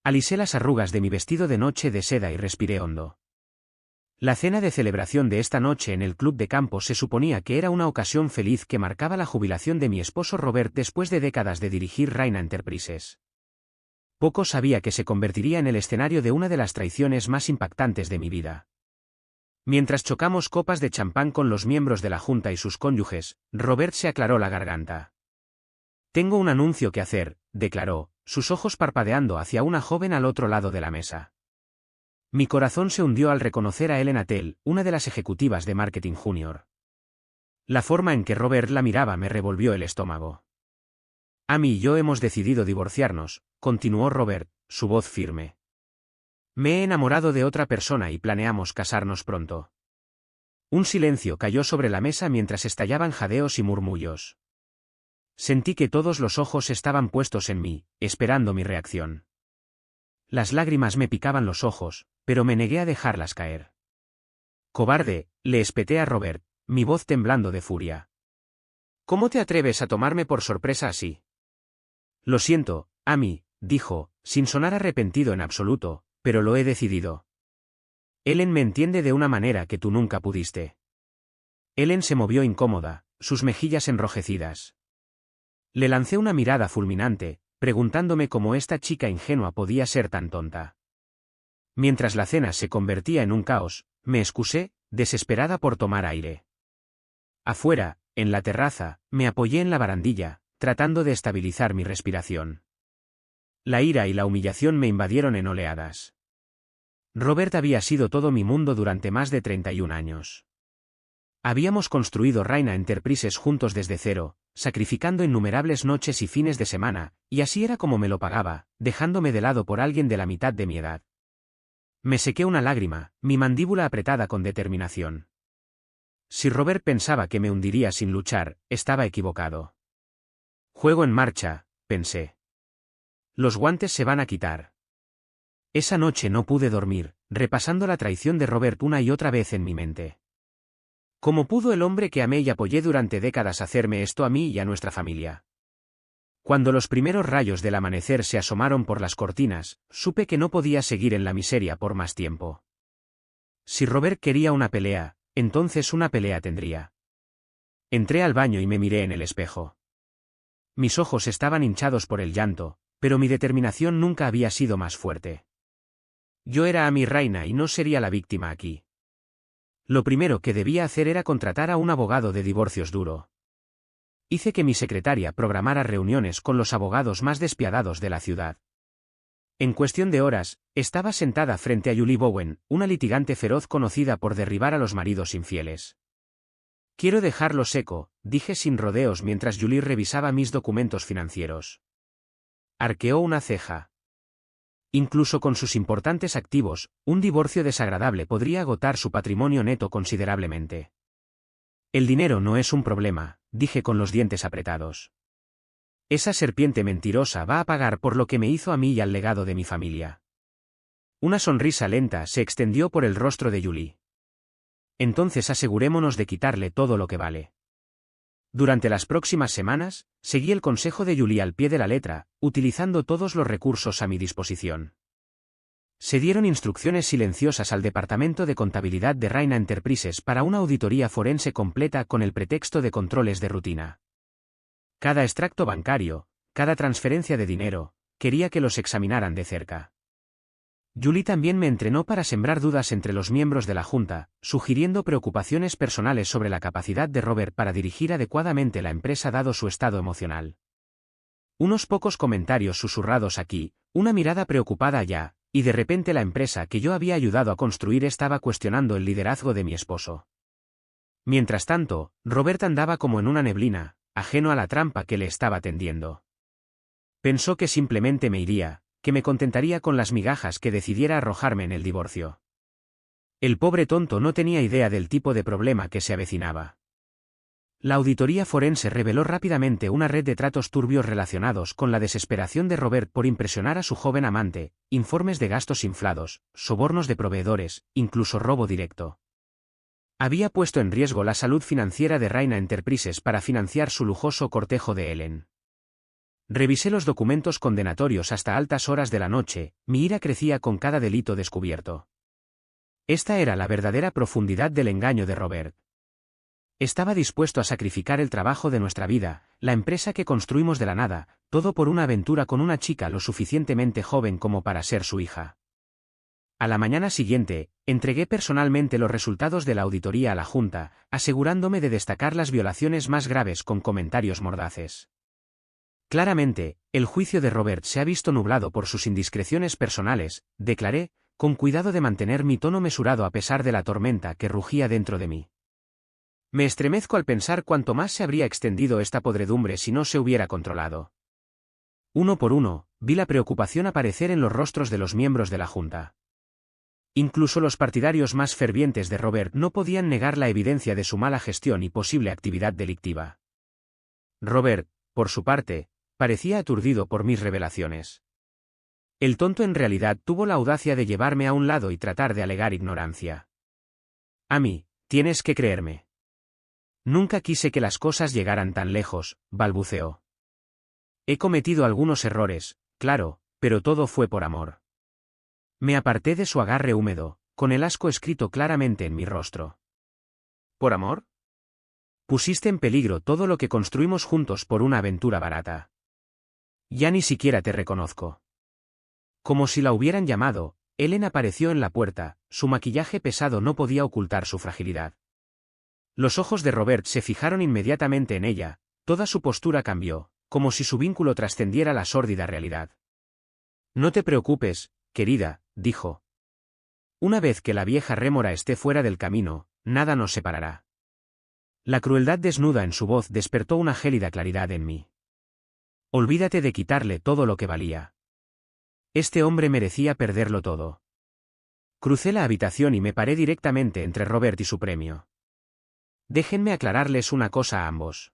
Alisé las arrugas de mi vestido de noche de seda y respiré hondo. La cena de celebración de esta noche en el club de campo se suponía que era una ocasión feliz que marcaba la jubilación de mi esposo Robert después de décadas de dirigir Rayna Enterprises. Poco sabía que se convertiría en el escenario de una de las traiciones más impactantes de mi vida. Mientras chocamos copas de champán con los miembros de la junta y sus cónyuges, Robert se aclaró la garganta. «Tengo un anuncio que hacer», declaró, sus ojos parpadeando hacia una joven al otro lado de la mesa. Mi corazón se hundió al reconocer a Ellen Attell, una de las ejecutivas de Marketing Junior. La forma en que Robert la miraba me revolvió el estómago. «Amy y yo hemos decidido divorciarnos», continuó Robert, su voz firme. «Me he enamorado de otra persona y planeamos casarnos pronto». Un silencio cayó sobre la mesa mientras estallaban jadeos y murmullos. Sentí que todos los ojos estaban puestos en mí, esperando mi reacción. Las lágrimas me picaban los ojos, pero me negué a dejarlas caer. «Cobarde», le espeté a Robert, mi voz temblando de furia. «¿Cómo te atreves a tomarme por sorpresa así?» «Lo siento, Amy», dijo, sin sonar arrepentido en absoluto, «pero lo he decidido. Ellen me entiende de una manera que tú nunca pudiste». Ellen se movió incómoda, sus mejillas enrojecidas. Le lancé una mirada fulminante, preguntándome cómo esta chica ingenua podía ser tan tonta. Mientras la cena se convertía en un caos, me excusé, desesperada por tomar aire. Afuera, en la terraza, me apoyé en la barandilla, tratando de estabilizar mi respiración. La ira y la humillación me invadieron en oleadas. Robert había sido todo mi mundo durante más de 31 años. Habíamos construido Rayna Enterprises juntos desde cero, sacrificando innumerables noches y fines de semana, y así era como me lo pagaba, dejándome de lado por alguien de la mitad de mi edad. Me sequé una lágrima, mi mandíbula apretada con determinación. Si Robert pensaba que me hundiría sin luchar, estaba equivocado. «Juego en marcha», pensé. «Los guantes se van a quitar». Esa noche no pude dormir, repasando la traición de Robert una y otra vez en mi mente. ¿Cómo pudo el hombre que amé y apoyé durante décadas hacerme esto a mí y a nuestra familia? Cuando los primeros rayos del amanecer se asomaron por las cortinas, supe que no podía seguir en la miseria por más tiempo. Si Robert quería una pelea, entonces una pelea tendría. Entré al baño y me miré en el espejo. Mis ojos estaban hinchados por el llanto, pero mi determinación nunca había sido más fuerte. Yo era Amy Rayna y no sería la víctima aquí. Lo primero que debía hacer era contratar a un abogado de divorcios duro. Hice que mi secretaria programara reuniones con los abogados más despiadados de la ciudad. En cuestión de horas, estaba sentada frente a Julie Bowen, una litigante feroz conocida por derribar a los maridos infieles. «Quiero dejarlo seco», dije sin rodeos mientras Julie revisaba mis documentos financieros. Arqueó una ceja. Incluso con sus importantes activos, un divorcio desagradable podría agotar su patrimonio neto considerablemente. «El dinero no es un problema», dije con los dientes apretados. «Esa serpiente mentirosa va a pagar por lo que me hizo a mí y al legado de mi familia». Una sonrisa lenta se extendió por el rostro de Julie. «Entonces asegurémonos de quitarle todo lo que vale». Durante las próximas semanas, seguí el consejo de Julie al pie de la letra, utilizando todos los recursos a mi disposición. Se dieron instrucciones silenciosas al departamento de contabilidad de Rayna Enterprises para una auditoría forense completa con el pretexto de controles de rutina. Cada extracto bancario, cada transferencia de dinero, quería que los examinaran de cerca. Julie también me entrenó para sembrar dudas entre los miembros de la Junta, sugiriendo preocupaciones personales sobre la capacidad de Robert para dirigir adecuadamente la empresa dado su estado emocional. Unos pocos comentarios susurrados aquí, una mirada preocupada allá, y de repente la empresa que yo había ayudado a construir estaba cuestionando el liderazgo de mi esposo. Mientras tanto, Robert andaba como en una neblina, ajeno a la trampa que le estaba tendiendo. Pensó que simplemente me iría, que me contentaría con las migajas que decidiera arrojarme en el divorcio. El pobre tonto no tenía idea del tipo de problema que se avecinaba. La auditoría forense reveló rápidamente una red de tratos turbios relacionados con la desesperación de Robert por impresionar a su joven amante, informes de gastos inflados, sobornos de proveedores, incluso robo directo. Había puesto en riesgo la salud financiera de Rayna Enterprises para financiar su lujoso cortejo de Ellen. Revisé los documentos condenatorios hasta altas horas de la noche, mi ira crecía con cada delito descubierto. Esta era la verdadera profundidad del engaño de Robert. Estaba dispuesto a sacrificar el trabajo de nuestra vida, la empresa que construimos de la nada, todo por una aventura con una chica lo suficientemente joven como para ser su hija. A la mañana siguiente, entregué personalmente los resultados de la auditoría a la Junta, asegurándome de destacar las violaciones más graves con comentarios mordaces. Claramente, el juicio de Robert se ha visto nublado por sus indiscreciones personales, declaré, con cuidado de mantener mi tono mesurado a pesar de la tormenta que rugía dentro de mí. Me estremezco al pensar cuánto más se habría extendido esta podredumbre si no se hubiera controlado. Uno por uno, vi la preocupación aparecer en los rostros de los miembros de la Junta. Incluso los partidarios más fervientes de Robert no podían negar la evidencia de su mala gestión y posible actividad delictiva. Robert, por su parte, parecía aturdido por mis revelaciones. El tonto en realidad tuvo la audacia de llevarme a un lado y tratar de alegar ignorancia. A mí, tienes que creerme. Nunca quise que las cosas llegaran tan lejos, balbuceó. He cometido algunos errores, claro, pero todo fue por amor. Me aparté de su agarre húmedo, con el asco escrito claramente en mi rostro. ¿Por amor? Pusiste en peligro todo lo que construimos juntos por una aventura barata. Ya ni siquiera te reconozco. Como si la hubieran llamado, Ellen apareció en la puerta, su maquillaje pesado no podía ocultar su fragilidad. Los ojos de Robert se fijaron inmediatamente en ella, toda su postura cambió, como si su vínculo trascendiera la sórdida realidad. No te preocupes, querida, dijo. Una vez que la vieja rémora esté fuera del camino, nada nos separará. La crueldad desnuda en su voz despertó una gélida claridad en mí. Olvídate de quitarle todo lo que valía. Este hombre merecía perderlo todo. Crucé la habitación y me paré directamente entre Robert y su premio. Déjenme aclararles una cosa a ambos.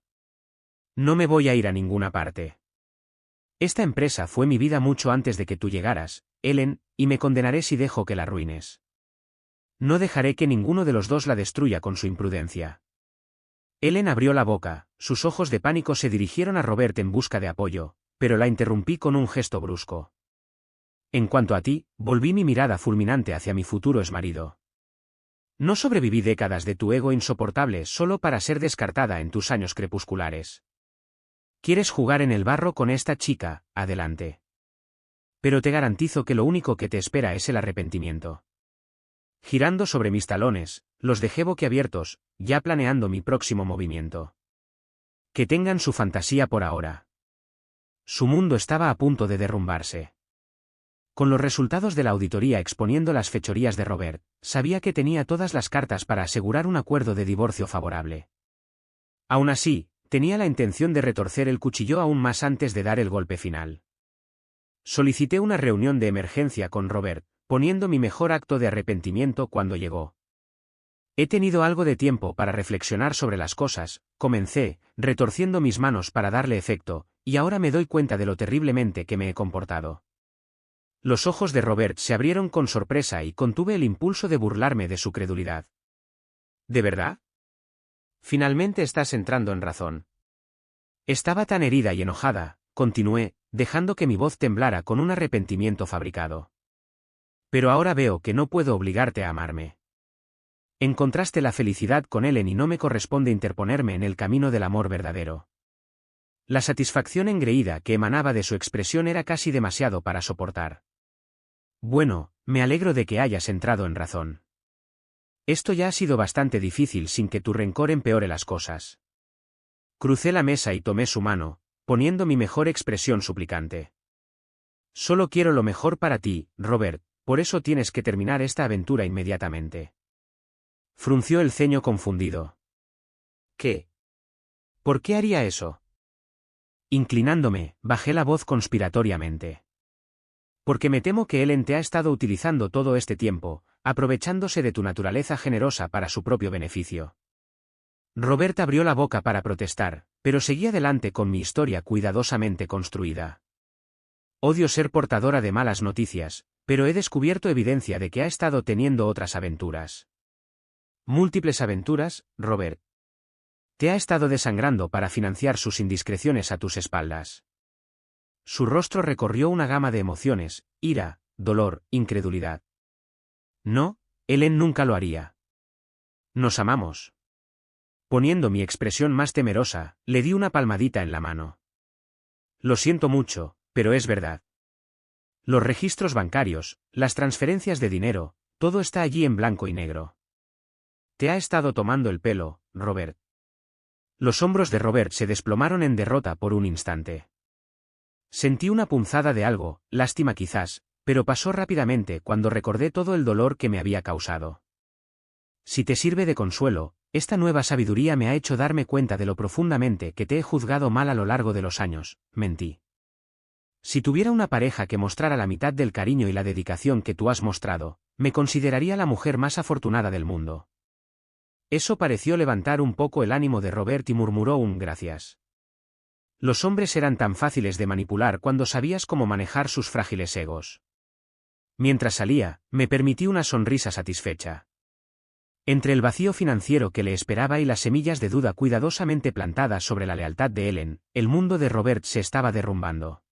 No me voy a ir a ninguna parte. Esta empresa fue mi vida mucho antes de que tú llegaras, Ellen, y me condenaré si dejo que la arruines. No dejaré que ninguno de los dos la destruya con su imprudencia. Ellen abrió la boca, sus ojos de pánico se dirigieron a Robert en busca de apoyo, pero la interrumpí con un gesto brusco. En cuanto a ti, volví mi mirada fulminante hacia mi futuro exmarido. No sobreviví décadas de tu ego insoportable solo para ser descartada en tus años crepusculares. ¿Quieres jugar en el barro con esta chica? Adelante. Pero te garantizo que lo único que te espera es el arrepentimiento. Girando sobre mis talones, los dejé boquiabiertos, ya planeando mi próximo movimiento. Que tengan su fantasía por ahora. Su mundo estaba a punto de derrumbarse. Con los resultados de la auditoría exponiendo las fechorías de Robert, sabía que tenía todas las cartas para asegurar un acuerdo de divorcio favorable. Aún así, tenía la intención de retorcer el cuchillo aún más antes de dar el golpe final. Solicité una reunión de emergencia con Robert, poniendo mi mejor acto de arrepentimiento cuando llegó. He tenido algo de tiempo para reflexionar sobre las cosas, comencé, retorciendo mis manos para darle efecto, y ahora me doy cuenta de lo terriblemente que me he comportado. Los ojos de Robert se abrieron con sorpresa y contuve el impulso de burlarme de su credulidad. ¿De verdad? Finalmente estás entrando en razón. Estaba tan herida y enojada, continué, dejando que mi voz temblara con un arrepentimiento fabricado. Pero ahora veo que no puedo obligarte a amarme. Encontraste la felicidad con Ellen y no me corresponde interponerme en el camino del amor verdadero. La satisfacción engreída que emanaba de su expresión era casi demasiado para soportar. Bueno, me alegro de que hayas entrado en razón. Esto ya ha sido bastante difícil sin que tu rencor empeore las cosas. Crucé la mesa y tomé su mano, poniendo mi mejor expresión suplicante. Solo quiero lo mejor para ti, Robert, por eso tienes que terminar esta aventura inmediatamente. Frunció el ceño confundido. ¿Qué? ¿Por qué haría eso? Inclinándome, bajé la voz conspiratoriamente. Porque me temo que Ellen te ha estado utilizando todo este tiempo, aprovechándose de tu naturaleza generosa para su propio beneficio. Robert abrió la boca para protestar, pero seguí adelante con mi historia cuidadosamente construida. Odio ser portadora de malas noticias, pero he descubierto evidencia de que ha estado teniendo otras aventuras. Múltiples aventuras, Robert. Te ha estado desangrando para financiar sus indiscreciones a tus espaldas. Su rostro recorrió una gama de emociones: ira, dolor, incredulidad. No, Ellen nunca lo haría. Nos amamos. Poniendo mi expresión más temerosa, le di una palmadita en la mano. Lo siento mucho, pero es verdad. Los registros bancarios, las transferencias de dinero, todo está allí en blanco y negro. Te ha estado tomando el pelo, Robert. Los hombros de Robert se desplomaron en derrota por un instante. Sentí una punzada de algo, lástima quizás, pero pasó rápidamente cuando recordé todo el dolor que me había causado. Si te sirve de consuelo, esta nueva sabiduría me ha hecho darme cuenta de lo profundamente que te he juzgado mal a lo largo de los años, mentí. Si tuviera una pareja que mostrara la mitad del cariño y la dedicación que tú has mostrado, me consideraría la mujer más afortunada del mundo. Eso pareció levantar un poco el ánimo de Robert y murmuró un gracias. Los hombres eran tan fáciles de manipular cuando sabías cómo manejar sus frágiles egos. Mientras salía, me permití una sonrisa satisfecha. Entre el vacío financiero que le esperaba y las semillas de duda cuidadosamente plantadas sobre la lealtad de Ellen, el mundo de Robert se estaba derrumbando.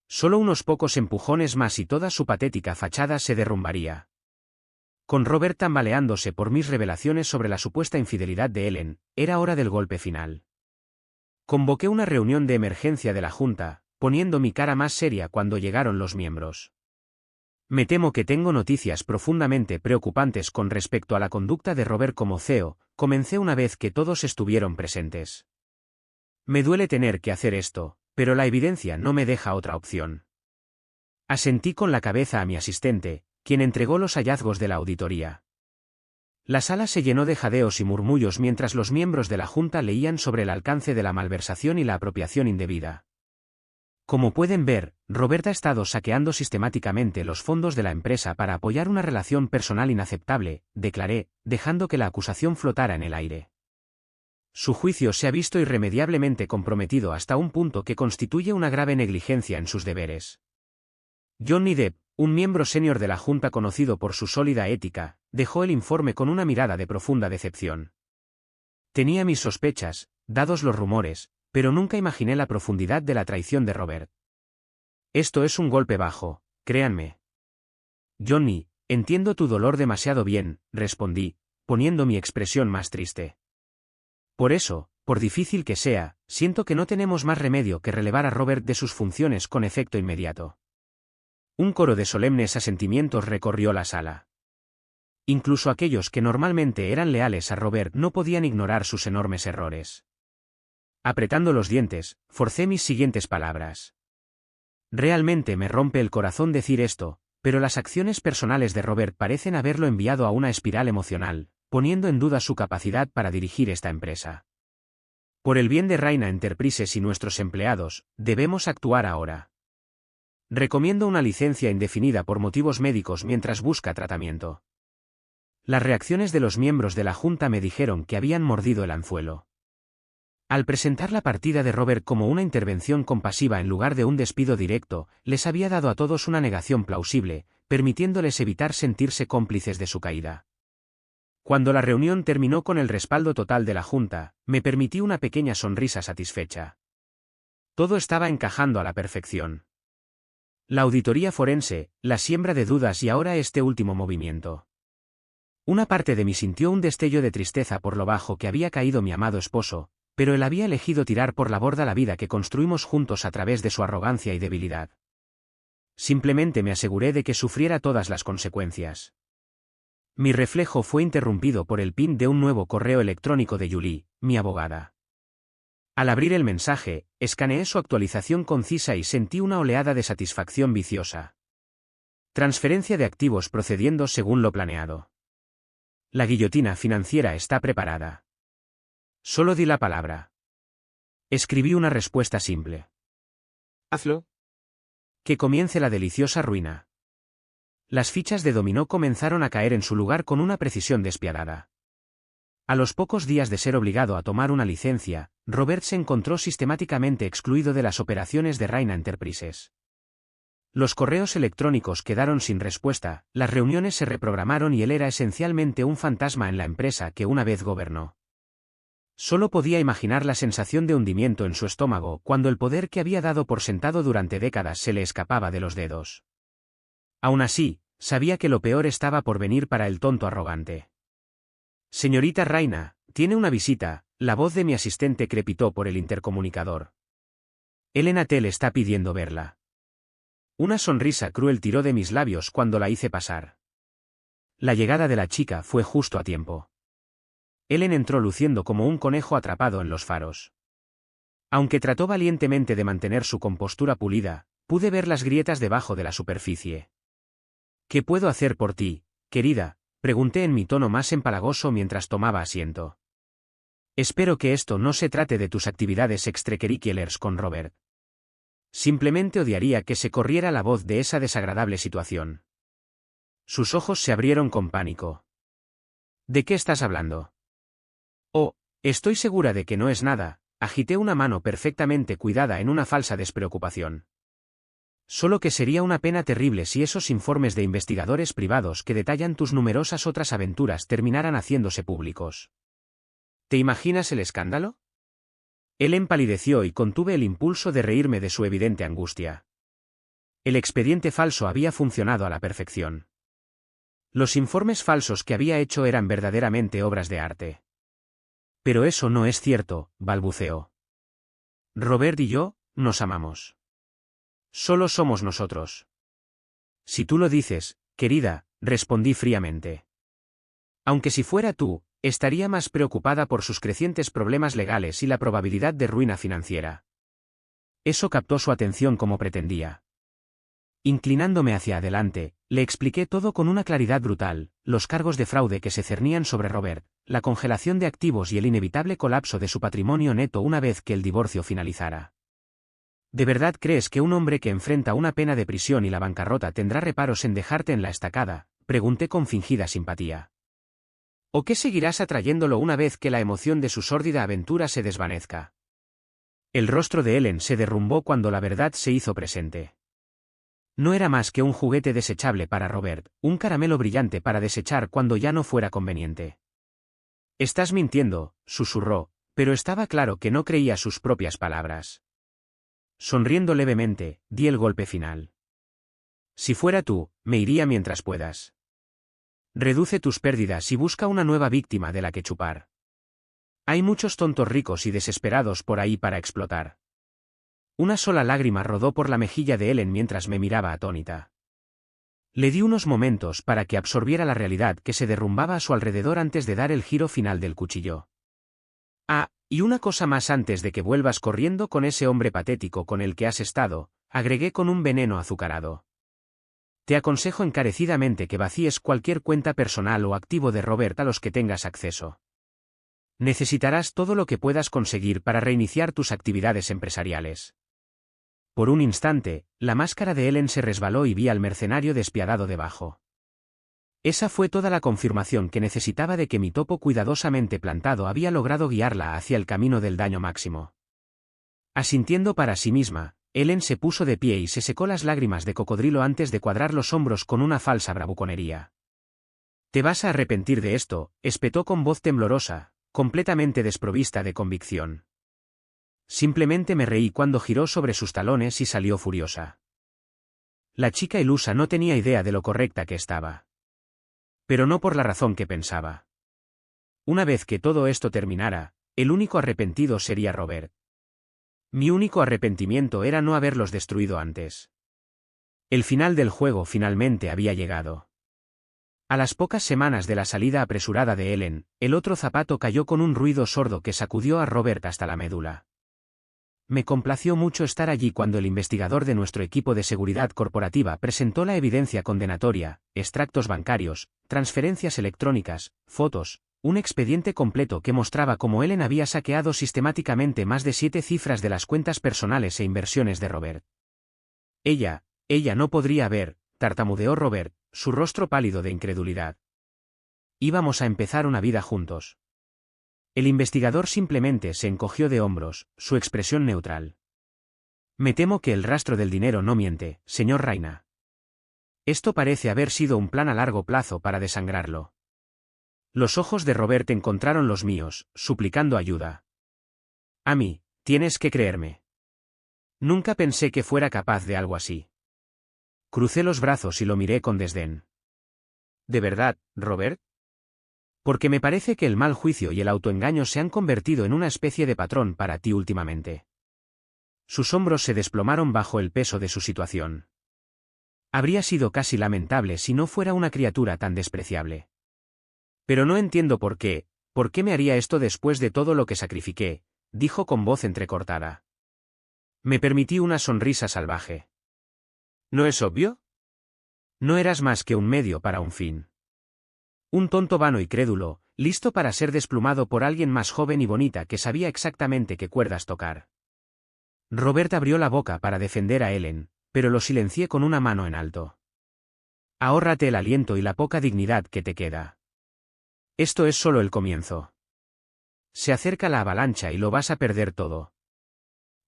Solo unos pocos empujones más y toda su patética fachada se derrumbaría. Con Robert tambaleándose por mis revelaciones sobre la supuesta infidelidad de Ellen, era hora del golpe final. Convoqué una reunión de emergencia de la Junta, poniendo mi cara más seria cuando llegaron los miembros. Me temo que tengo noticias profundamente preocupantes con respecto a la conducta de Robert como CEO, comencé una vez que todos estuvieron presentes. Me duele tener que hacer esto, pero la evidencia no me deja otra opción. Asentí con la cabeza a mi asistente, quien entregó los hallazgos de la auditoría. La sala se llenó de jadeos y murmullos mientras los miembros de la Junta leían sobre el alcance de la malversación y la apropiación indebida. Como pueden ver, Robert ha estado saqueando sistemáticamente los fondos de la empresa para apoyar una relación personal inaceptable, declaré, dejando que la acusación flotara en el aire. Su juicio se ha visto irremediablemente comprometido hasta un punto que constituye una grave negligencia en sus deberes. Johnny Depp, un miembro senior de la Junta conocido por su sólida ética, dejó el informe con una mirada de profunda decepción. Tenía mis sospechas, dados los rumores, pero nunca imaginé la profundidad de la traición de Robert. Esto es un golpe bajo, créanme. Johnny, entiendo tu dolor demasiado bien, respondí, poniendo mi expresión más triste. Por eso, por difícil que sea, siento que no tenemos más remedio que relevar a Robert de sus funciones con efecto inmediato. Un coro de solemnes asentimientos recorrió la sala. Incluso aquellos que normalmente eran leales a Robert no podían ignorar sus enormes errores. Apretando los dientes, forcé mis siguientes palabras. Realmente me rompe el corazón decir esto, pero las acciones personales de Robert parecen haberlo enviado a una espiral emocional, poniendo en duda su capacidad para dirigir esta empresa. Por el bien de Raina Enterprises y nuestros empleados, debemos actuar ahora. Recomiendo una licencia indefinida por motivos médicos mientras busca tratamiento. Las reacciones de los miembros de la Junta me dijeron que habían mordido el anzuelo. Al presentar la partida de Robert como una intervención compasiva en lugar de un despido directo, les había dado a todos una negación plausible, permitiéndoles evitar sentirse cómplices de su caída. Cuando la reunión terminó con el respaldo total de la Junta, me permití una pequeña sonrisa satisfecha. Todo estaba encajando a la perfección. La auditoría forense, la siembra de dudas y ahora este último movimiento. Una parte de mí sintió un destello de tristeza por lo bajo que había caído mi amado esposo, pero él había elegido tirar por la borda la vida que construimos juntos a través de su arrogancia y debilidad. Simplemente me aseguré de que sufriera todas las consecuencias. Mi reflejo fue interrumpido por el pin de un nuevo correo electrónico de Julie, mi abogada. Al abrir el mensaje, escaneé su actualización concisa y sentí una oleada de satisfacción viciosa. Transferencia de activos procediendo según lo planeado. La guillotina financiera está preparada. Solo di la palabra. Escribí una respuesta simple. Hazlo. Que comience la deliciosa ruina. Las fichas de dominó comenzaron a caer en su lugar con una precisión despiadada. A los pocos días de ser obligado a tomar una licencia, Robert se encontró sistemáticamente excluido de las operaciones de Raina Enterprises. Los correos electrónicos quedaron sin respuesta, las reuniones se reprogramaron y él era esencialmente un fantasma en la empresa que una vez gobernó. Solo podía imaginar la sensación de hundimiento en su estómago cuando el poder que había dado por sentado durante décadas se le escapaba de los dedos. Aún así, sabía que lo peor estaba por venir para el tonto arrogante. Señorita Raina, tiene una visita, la voz de mi asistente crepitó por el intercomunicador. Elena Tell está pidiendo verla. Una sonrisa cruel tiró de mis labios cuando la hice pasar. La llegada de la chica fue justo a tiempo. Ellen entró luciendo como un conejo atrapado en los faros. Aunque trató valientemente de mantener su compostura pulida, pude ver las grietas debajo de la superficie. ¿Qué puedo hacer por ti, querida?, pregunté en mi tono más empalagoso mientras tomaba asiento. Espero que esto no se trate de tus actividades extracurriculares con Robert. Simplemente odiaría que se corriera la voz de esa desagradable situación. Sus ojos se abrieron con pánico. ¿De qué estás hablando? Oh, estoy segura de que no es nada, agité una mano perfectamente cuidada en una falsa despreocupación. Solo que sería una pena terrible si esos informes de investigadores privados que detallan tus numerosas otras aventuras terminaran haciéndose públicos. ¿Te imaginas el escándalo? Él empalideció y contuve el impulso de reírme de su evidente angustia. El expediente falso había funcionado a la perfección. Los informes falsos que había hecho eran verdaderamente obras de arte. Pero eso no es cierto, balbuceó. Robert y yo, nos amamos. Solo somos nosotros. Si tú lo dices, querida, respondí fríamente. Aunque si fuera tú, estaría más preocupada por sus crecientes problemas legales y la probabilidad de ruina financiera. Eso captó su atención como pretendía. Inclinándome hacia adelante, le expliqué todo con una claridad brutal, los cargos de fraude que se cernían sobre Robert, la congelación de activos y el inevitable colapso de su patrimonio neto una vez que el divorcio finalizara. ¿De verdad crees que un hombre que enfrenta una pena de prisión y la bancarrota tendrá reparos en dejarte en la estacada?, pregunté con fingida simpatía. ¿O qué seguirás atrayéndolo una vez que la emoción de su sórdida aventura se desvanezca? El rostro de Ellen se derrumbó cuando la verdad se hizo presente. No era más que un juguete desechable para Robert, un caramelo brillante para desechar cuando ya no fuera conveniente. Estás mintiendo, susurró, pero estaba claro que no creía sus propias palabras. Sonriendo levemente, di el golpe final. Si fuera tú, me iría mientras puedas. Reduce tus pérdidas y busca una nueva víctima de la que chupar. Hay muchos tontos ricos y desesperados por ahí para explotar. Una sola lágrima rodó por la mejilla de Ellen mientras me miraba atónita. Le di unos momentos para que absorbiera la realidad que se derrumbaba a su alrededor antes de dar el giro final del cuchillo. Ah, y una cosa más antes de que vuelvas corriendo con ese hombre patético con el que has estado, agregué con un veneno azucarado. Te aconsejo encarecidamente que vacíes cualquier cuenta personal o activo de Robert a los que tengas acceso. Necesitarás todo lo que puedas conseguir para reiniciar tus actividades empresariales. Por un instante, la máscara de Ellen se resbaló y vi al mercenario despiadado debajo. Esa fue toda la confirmación que necesitaba de que mi topo cuidadosamente plantado había logrado guiarla hacia el camino del daño máximo. Asintiendo para sí misma, Ellen se puso de pie y se secó las lágrimas de cocodrilo antes de cuadrar los hombros con una falsa bravuconería. «Te vas a arrepentir de esto», espetó con voz temblorosa, completamente desprovista de convicción. Simplemente me reí cuando giró sobre sus talones y salió furiosa. La chica ilusa no tenía idea de lo correcta que estaba. Pero no por la razón que pensaba. Una vez que todo esto terminara, el único arrepentido sería Robert. Mi único arrepentimiento era no haberlos destruido antes. El final del juego finalmente había llegado. A las pocas semanas de la salida apresurada de Ellen, el otro zapato cayó con un ruido sordo que sacudió a Robert hasta la médula. Me complació mucho estar allí cuando el investigador de nuestro equipo de seguridad corporativa presentó la evidencia condenatoria, extractos bancarios, transferencias electrónicas, fotos, un expediente completo que mostraba cómo Ellen había saqueado sistemáticamente más de 7 cifras de las cuentas personales e inversiones de Robert. Ella no podría haber, tartamudeó Robert, su rostro pálido de incredulidad. Íbamos a empezar una vida juntos. El investigador simplemente se encogió de hombros, su expresión neutral. Me temo que el rastro del dinero no miente, señor Raina. Esto parece haber sido un plan a largo plazo para desangrarlo. Los ojos de Robert encontraron los míos, suplicando ayuda. Amy, tienes que creerme. Nunca pensé que fuera capaz de algo así. Crucé los brazos y lo miré con desdén. ¿De verdad, Robert? Porque me parece que el mal juicio y el autoengaño se han convertido en una especie de patrón para ti últimamente. Sus hombros se desplomaron bajo el peso de su situación. Habría sido casi lamentable si no fuera una criatura tan despreciable. Pero no entiendo por qué me haría esto después de todo lo que sacrifiqué, dijo con voz entrecortada. Me permití una sonrisa salvaje. ¿No es obvio? No eras más que un medio para un fin. Un tonto vano y crédulo, listo para ser desplumado por alguien más joven y bonita que sabía exactamente qué cuerdas tocar. Robert abrió la boca para defender a Ellen, pero lo silencié con una mano en alto. Ahórrate el aliento y la poca dignidad que te queda. Esto es solo el comienzo. Se acerca la avalancha y lo vas a perder todo.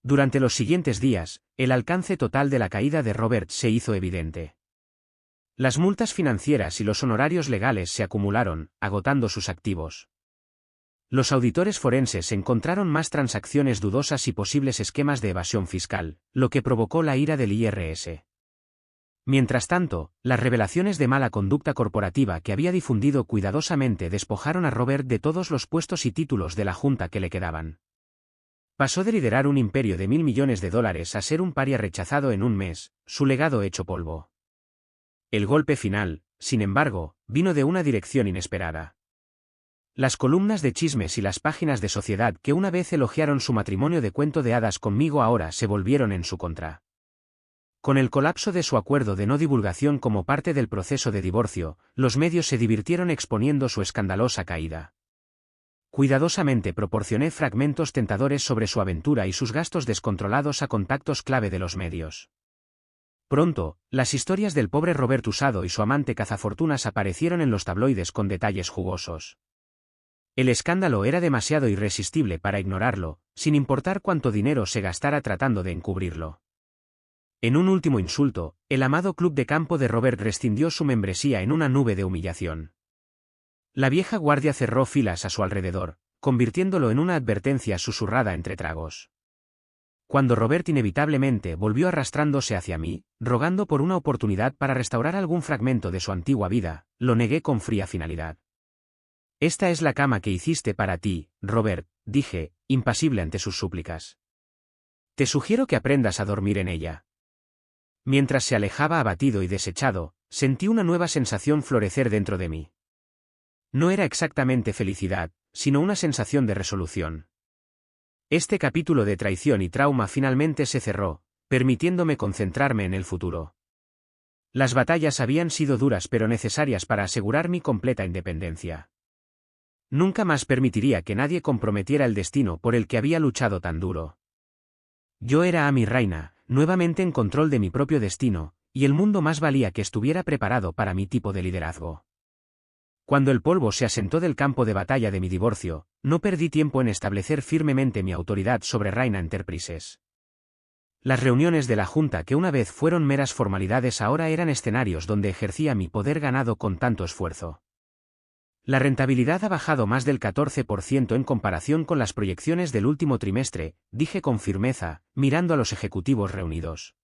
Durante los siguientes días, el alcance total de la caída de Robert se hizo evidente. Las multas financieras y los honorarios legales se acumularon, agotando sus activos. Los auditores forenses encontraron más transacciones dudosas y posibles esquemas de evasión fiscal, lo que provocó la ira del IRS. Mientras tanto, las revelaciones de mala conducta corporativa que había difundido cuidadosamente despojaron a Robert de todos los puestos y títulos de la junta que le quedaban. Pasó de liderar un imperio de $1.000 millones a ser un paria rechazado en un mes, su legado hecho polvo. El golpe final, sin embargo, vino de una dirección inesperada. Las columnas de chismes y las páginas de sociedad que una vez elogiaron su matrimonio de cuento de hadas conmigo ahora se volvieron en su contra. Con el colapso de su acuerdo de no divulgación como parte del proceso de divorcio, los medios se divirtieron exponiendo su escandalosa caída. Cuidadosamente proporcioné fragmentos tentadores sobre su aventura y sus gastos descontrolados a contactos clave de los medios. Pronto, las historias del pobre Robert usado y su amante cazafortunas aparecieron en los tabloides con detalles jugosos. El escándalo era demasiado irresistible para ignorarlo, sin importar cuánto dinero se gastara tratando de encubrirlo. En un último insulto, el amado club de campo de Robert rescindió su membresía en una nube de humillación. La vieja guardia cerró filas a su alrededor, convirtiéndolo en una advertencia susurrada entre tragos. Cuando Robert inevitablemente volvió arrastrándose hacia mí, rogando por una oportunidad para restaurar algún fragmento de su antigua vida, lo negué con fría finalidad. Esta es la cama que hiciste para ti, Robert, dije, impasible ante sus súplicas. Te sugiero que aprendas a dormir en ella. Mientras se alejaba abatido y desechado, sentí una nueva sensación florecer dentro de mí. No era exactamente felicidad, sino una sensación de resolución. Este capítulo de traición y trauma finalmente se cerró, permitiéndome concentrarme en el futuro. Las batallas habían sido duras pero necesarias para asegurar mi completa independencia. Nunca más permitiría que nadie comprometiera el destino por el que había luchado tan duro. Yo era Amy Raina, nuevamente en control de mi propio destino, y el mundo más valía que estuviera preparado para mi tipo de liderazgo. Cuando el polvo se asentó del campo de batalla de mi divorcio, no perdí tiempo en establecer firmemente mi autoridad sobre Raina Enterprises. Las reuniones de la Junta que una vez fueron meras formalidades ahora eran escenarios donde ejercía mi poder ganado con tanto esfuerzo. La rentabilidad ha bajado más del 14% en comparación con las proyecciones del último trimestre, dije con firmeza, mirando a los ejecutivos reunidos.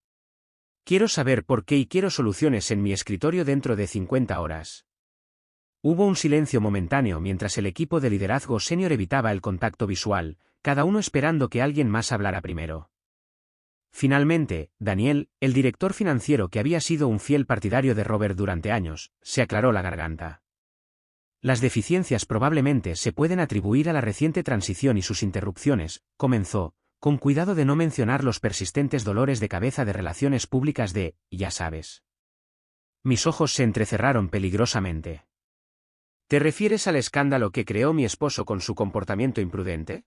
Quiero saber por qué y quiero soluciones en mi escritorio dentro de 50 horas. Hubo un silencio momentáneo mientras el equipo de liderazgo senior evitaba el contacto visual, cada uno esperando que alguien más hablara primero. Finalmente, Daniel, el director financiero que había sido un fiel partidario de Robert durante años, se aclaró la garganta. Las deficiencias probablemente se pueden atribuir a la reciente transición y sus interrupciones, comenzó, con cuidado de no mencionar los persistentes dolores de cabeza de relaciones públicas de, ya sabes. Mis ojos se entrecerraron peligrosamente. ¿Te refieres al escándalo que creó mi esposo con su comportamiento imprudente?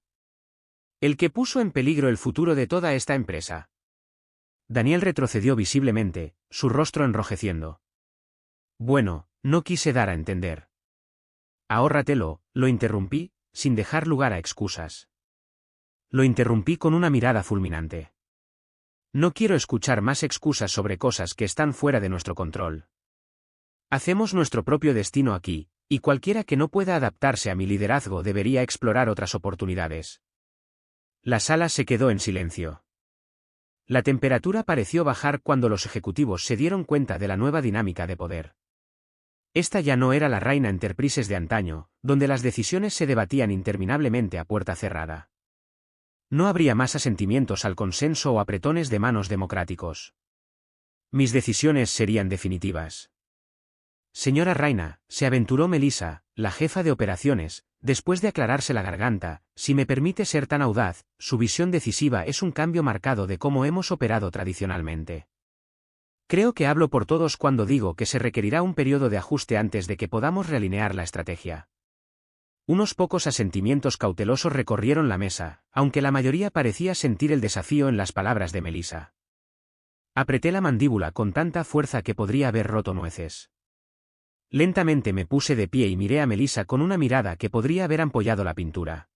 ¿El que puso en peligro el futuro de toda esta empresa? Daniel retrocedió visiblemente, su rostro enrojeciendo. Bueno, no quise dar a entender. Ahórratelo, lo interrumpí, sin dejar lugar a excusas. Lo interrumpí con una mirada fulminante. No quiero escuchar más excusas sobre cosas que están fuera de nuestro control. Hacemos nuestro propio destino aquí, y cualquiera que no pueda adaptarse a mi liderazgo debería explorar otras oportunidades. La sala se quedó en silencio. La temperatura pareció bajar cuando los ejecutivos se dieron cuenta de la nueva dinámica de poder. Esta ya no era la Raina Enterprises de antaño, donde las decisiones se debatían interminablemente a puerta cerrada. No habría más asentimientos al consenso o apretones de manos democráticos. Mis decisiones serían definitivas. Señora Raina, se aventuró Melissa, la jefa de operaciones, después de aclararse la garganta, si me permite ser tan audaz, su visión decisiva es un cambio marcado de cómo hemos operado tradicionalmente. Creo que hablo por todos cuando digo que se requerirá un periodo de ajuste antes de que podamos realinear la estrategia. Unos pocos asentimientos cautelosos recorrieron la mesa, aunque la mayoría parecía sentir el desafío en las palabras de Melissa. Apreté la mandíbula con tanta fuerza que podría haber roto nueces. Lentamente me puse de pie y miré a Melissa con una mirada que podría haber ampollado la pintura.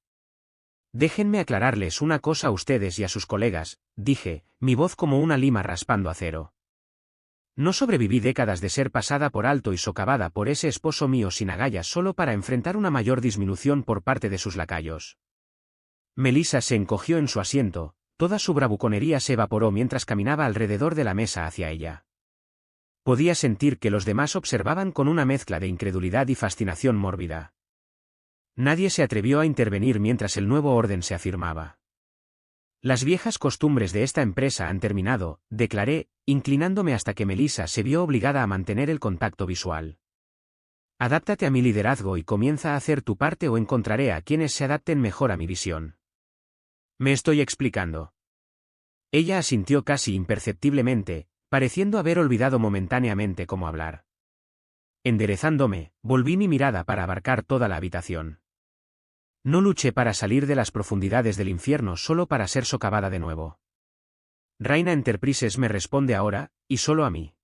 Déjenme aclararles una cosa a ustedes y a sus colegas, dije, mi voz como una lima raspando acero. No sobreviví décadas de ser pasada por alto y socavada por ese esposo mío sin agallas solo para enfrentar una mayor disminución por parte de sus lacayos. Melissa se encogió en su asiento, toda su bravuconería se evaporó mientras caminaba alrededor de la mesa hacia ella. Podía sentir que los demás observaban con una mezcla de incredulidad y fascinación mórbida. Nadie se atrevió a intervenir mientras el nuevo orden se afirmaba. Las viejas costumbres de esta empresa han terminado, declaré, inclinándome hasta que Melissa se vio obligada a mantener el contacto visual. Adáptate a mi liderazgo y comienza a hacer tu parte o encontraré a quienes se adapten mejor a mi visión. ¿Me estoy explicando? Ella asintió casi imperceptiblemente, pareciendo haber olvidado momentáneamente cómo hablar. Enderezándome, volví mi mirada para abarcar toda la habitación. No luché para salir de las profundidades del infierno solo para ser socavada de nuevo. Raina Enterprises me responde ahora, y solo a mí.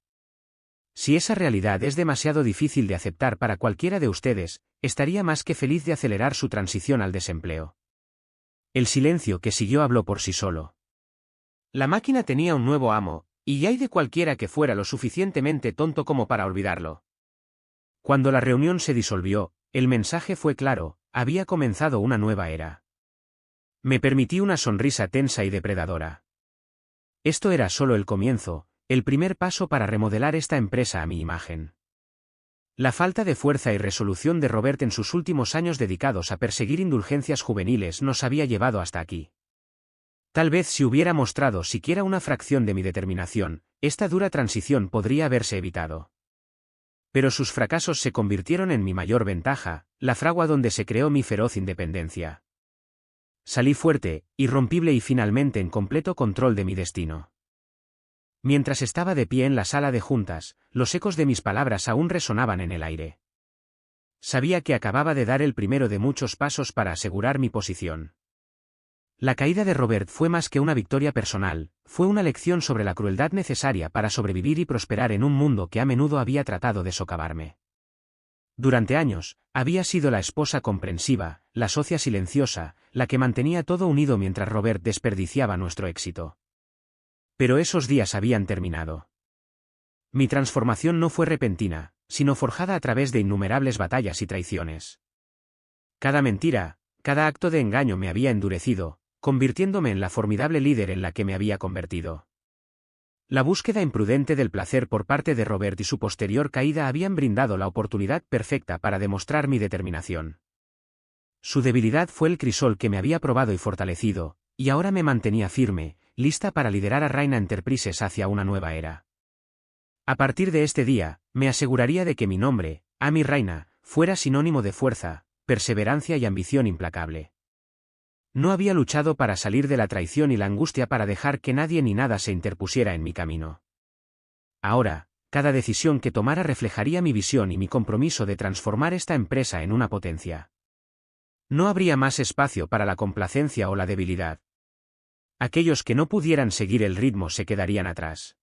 Si esa realidad es demasiado difícil de aceptar para cualquiera de ustedes, estaría más que feliz de acelerar su transición al desempleo. El silencio que siguió habló por sí solo. La máquina tenía un nuevo amo, y ay de cualquiera que fuera lo suficientemente tonto como para olvidarlo. Cuando la reunión se disolvió, el mensaje fue claro, había comenzado una nueva era. Me permití una sonrisa tensa y depredadora. Esto era solo el comienzo, el primer paso para remodelar esta empresa a mi imagen. La falta de fuerza y resolución de Robert en sus últimos años dedicados a perseguir indulgencias juveniles nos había llevado hasta aquí. Tal vez si hubiera mostrado siquiera una fracción de mi determinación, esta dura transición podría haberse evitado. Pero sus fracasos se convirtieron en mi mayor ventaja, la fragua donde se creó mi feroz independencia. Salí fuerte, irrompible y finalmente en completo control de mi destino. Mientras estaba de pie en la sala de juntas, los ecos de mis palabras aún resonaban en el aire. Sabía que acababa de dar el primero de muchos pasos para asegurar mi posición. La caída de Robert fue más que una victoria personal, fue una lección sobre la crueldad necesaria para sobrevivir y prosperar en un mundo que a menudo había tratado de socavarme. Durante años, había sido la esposa comprensiva, la socia silenciosa, la que mantenía todo unido mientras Robert desperdiciaba nuestro éxito. Pero esos días habían terminado. Mi transformación no fue repentina, sino forjada a través de innumerables batallas y traiciones. Cada mentira, cada acto de engaño me había endurecido, convirtiéndome en la formidable líder en la que me había convertido. La búsqueda imprudente del placer por parte de Robert y su posterior caída habían brindado la oportunidad perfecta para demostrar mi determinación. Su debilidad fue el crisol que me había probado y fortalecido, y ahora me mantenía firme, lista para liderar a Raina Enterprises hacia una nueva era. A partir de este día, me aseguraría de que mi nombre, Amy Raina, fuera sinónimo de fuerza, perseverancia y ambición implacable. No había luchado para salir de la traición y la angustia para dejar que nadie ni nada se interpusiera en mi camino. Ahora, cada decisión que tomara reflejaría mi visión y mi compromiso de transformar esta empresa en una potencia. No habría más espacio para la complacencia o la debilidad. Aquellos que no pudieran seguir el ritmo se quedarían atrás.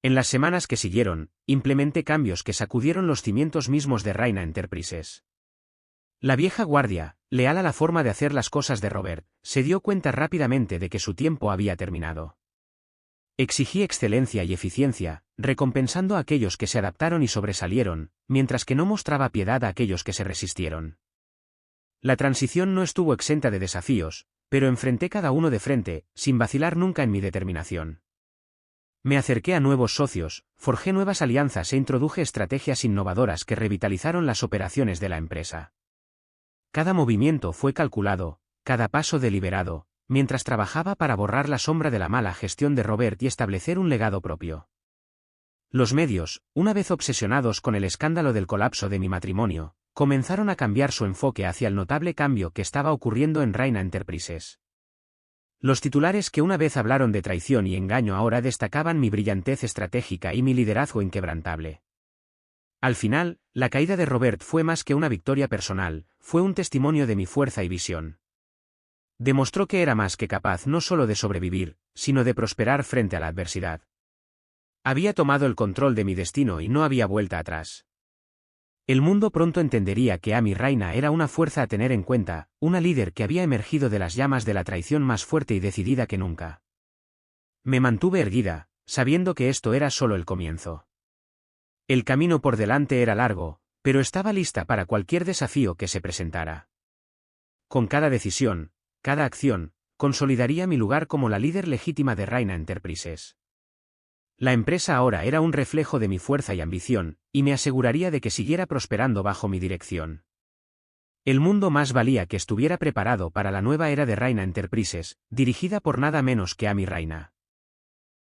En las semanas que siguieron, implementé cambios que sacudieron los cimientos mismos de Raina Enterprises. La vieja guardia, leal a la forma de hacer las cosas de Robert, se dio cuenta rápidamente de que su tiempo había terminado. Exigí excelencia y eficiencia, recompensando a aquellos que se adaptaron y sobresalieron, mientras que no mostraba piedad a aquellos que se resistieron. La transición no estuvo exenta de desafíos, pero enfrenté cada uno de frente, sin vacilar nunca en mi determinación. Me acerqué a nuevos socios, forjé nuevas alianzas e introduje estrategias innovadoras que revitalizaron las operaciones de la empresa. Cada movimiento fue calculado, cada paso deliberado, mientras trabajaba para borrar la sombra de la mala gestión de Robert y establecer un legado propio. Los medios, una vez obsesionados con el escándalo del colapso de mi matrimonio, comenzaron a cambiar su enfoque hacia el notable cambio que estaba ocurriendo en Raina Enterprises. Los titulares que una vez hablaron de traición y engaño ahora destacaban mi brillantez estratégica y mi liderazgo inquebrantable. Al final, la caída de Robert fue más que una victoria personal, fue un testimonio de mi fuerza y visión. Demostró que era más que capaz no solo de sobrevivir, sino de prosperar frente a la adversidad. Había tomado el control de mi destino y no había vuelta atrás. El mundo pronto entendería que Amy Raina era una fuerza a tener en cuenta, una líder que había emergido de las llamas de la traición más fuerte y decidida que nunca. Me mantuve erguida, sabiendo que esto era solo el comienzo. El camino por delante era largo, pero estaba lista para cualquier desafío que se presentara. Con cada decisión, cada acción, consolidaría mi lugar como la líder legítima de Raina Enterprises. La empresa ahora era un reflejo de mi fuerza y ambición, y me aseguraría de que siguiera prosperando bajo mi dirección. El mundo más valía que estuviera preparado para la nueva era de Raina Enterprises, dirigida por nada menos que Amy Raina.